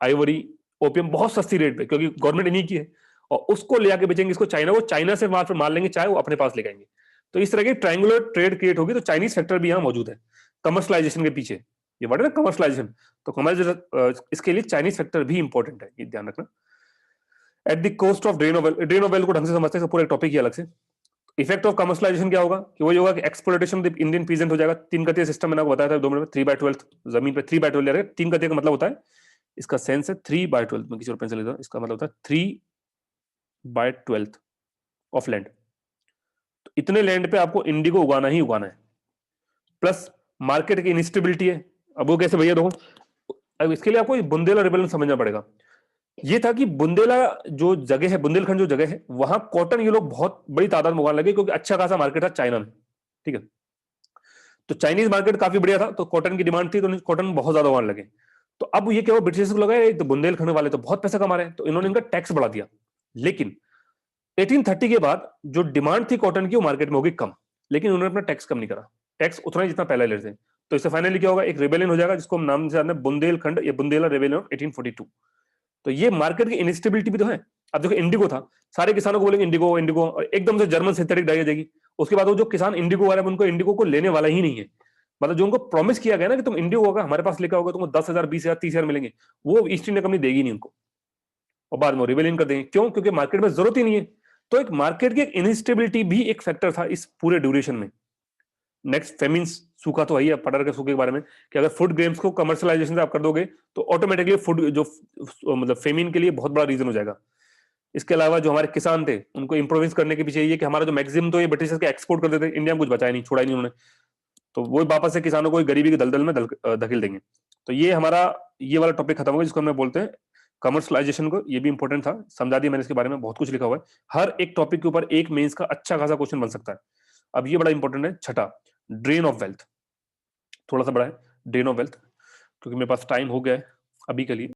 आइवरी, ओपीएम बहुत सस्ती रेट पे, क्योंकि गवर्नमेंट इन्हीं की है, और उसको ले आके बेचेंगे इसको चाइना, वो चाइना से वहां पर माल लेंगे, चाहे वो अपने पास ले आएंगे। तो इस तरह की ट्रायंगुलर ट्रेड क्रिएट होगी। तो चाइनीज फैक्टर भी यहाँ मौजूद है कमर्शलाइजेशन के पीछे। ये वर्ड है ना कमर्शलाइजेशन, तो कमर्स इसके लिए चाइनीज फैक्टर भी इंपॉर्टेंट है, ये ध्यान रखना। Eight the cost of drain of wealth, drain of wealth को ढंग से समझते हैं, पूरा टॉपिक ही अलग से। इफेक्ट ऑफ कमर्शलाइजेशन क्या होगा कि वो ये होगा कि एक्सप्लोइटेशन ऑफ इंडियन पीजेंट हो जाएगा। 3 कतिया सिस्टम मैंने आपको बताया था 2 मिनट में, 3/12 जमीन पे 3/12 3 कतिया का मतलब होता है, इसका सेंस है 3/12 में, किसी और पेन से लेता हूं, इसका मतलब होता है 3/12 ऑफ लैंड। तो इतने लैंड पे आपको इंडिगो उगाना ही उगाना है, प्लस मार्केट की इनस्टेबिलिटी है। अब वो कैसे भैया देखो, अब इसके लिए आपको बुंदेला रिबेलियन समझना पड़ेगा। ये था कि बुंदेला जो जगह है, बुंदेलखंड जो जगह है, वहां कॉटन ये लोग बहुत बड़ी तादाद में उगाने लगे, क्योंकि अच्छा खासा मार्केट था चाइना में, ठीक है। तो चाइनीज मार्केट काफी बढ़िया था, तो कॉटन की डिमांड थी, तो कॉटन बहुत ज्यादा उगाने लगे। तो अब ये क्या हुआ, ब्रिटिश को लगा ये तो बुंदेलखंड वाले तो बहुत पैसा कमा रहे हैं, तो इन्होंने इनका टैक्स बढ़ा दिया। लेकिन 1830 के बाद जो डिमांड थी कॉटन की, वो मार्केट में होगी कम, लेकिन उन्होंने अपना टैक्स कम नहीं करा, टैक्स उतना ही जितना पहले लेते थे। तो इससे फाइनली क्या होगा, एक रेबेलियन हो जाएगा, जिसको हम नाम से जानते हैं बुंदेलखंड या बुंदेला रेबेलियन ऑफ 1842। तो ये मार्केट की इनस्टेबिलिटी भी तो है। अब देखो इंडिगो था, सारे किसानों को बोलेंगे इंडिगो इंडिगो, और एकदम से जर्मन सिंथेटिक डाई आ जाएगी। उसके बाद वो जो किसान इंडिगो वाले उनको इंडिगो को लेने वाला ही नहीं है। मतलब जो उनको प्रॉमिस किया गया ना कि तुम इंडिगो होगा हमारे पास लेकर होगा, तुमको 10,000 20,000 30,000 मिलेंगे, वो ईस्ट इंडिया कंपनी देगी नहीं उनको, और बाद में रिवेलियन कर देंगे। क्यों? क्योंकि मार्केट में जरूरत ही नहीं है। तो एक मार्केट की इनस्टेबिलिटी भी एक फैक्टर था इस पूरे ड्यूरेशन में। नेक्स्ट फेमिन्स, सूखा तो है, पटर के सूखे के बारे में, कि अगर फूड ग्रेन्स को कमर्शलाइजेशन से आप कर दोगे तो ऑटोमेटिकली फूड जो मतलब फेमिन के लिए बहुत बड़ा रीजन हो जाएगा। इसके अलावा जो हमारे किसान थे उनको इंप्रोवाइज करने के पीछे ये कि हमारा जो मैक्सिमम तो ये ब्रिटिश के एक्सपोर्ट करते थे, इंडिया में कुछ बचाया नहीं, छोड़ा ही नहीं उन्होंने, तो वो वापस से किसानों को गरीबी के दलदल में धकेल देंगे। तो ये हमारा ये वाला टॉपिक खत्म हो गया, जिसको हम बोलते हैं कमर्शलाइजेशन को। ये भी इंपॉर्टेंट था, समझा दिया मैंने इसके बारे में, बहुत कुछ लिखा हुआ है, हर एक टॉपिक के ऊपर एक मेंस का अच्छा खासा क्वेश्चन बन सकता है। अब ये बड़ा इंपॉर्टेंट है, छठा, ड्रेन ऑफ वेल्थ, थोड़ा सा बड़ा है ड्रेन ऑफ वेल्थ, क्योंकि मेरे पास टाइम हो गया है अभी के लिए।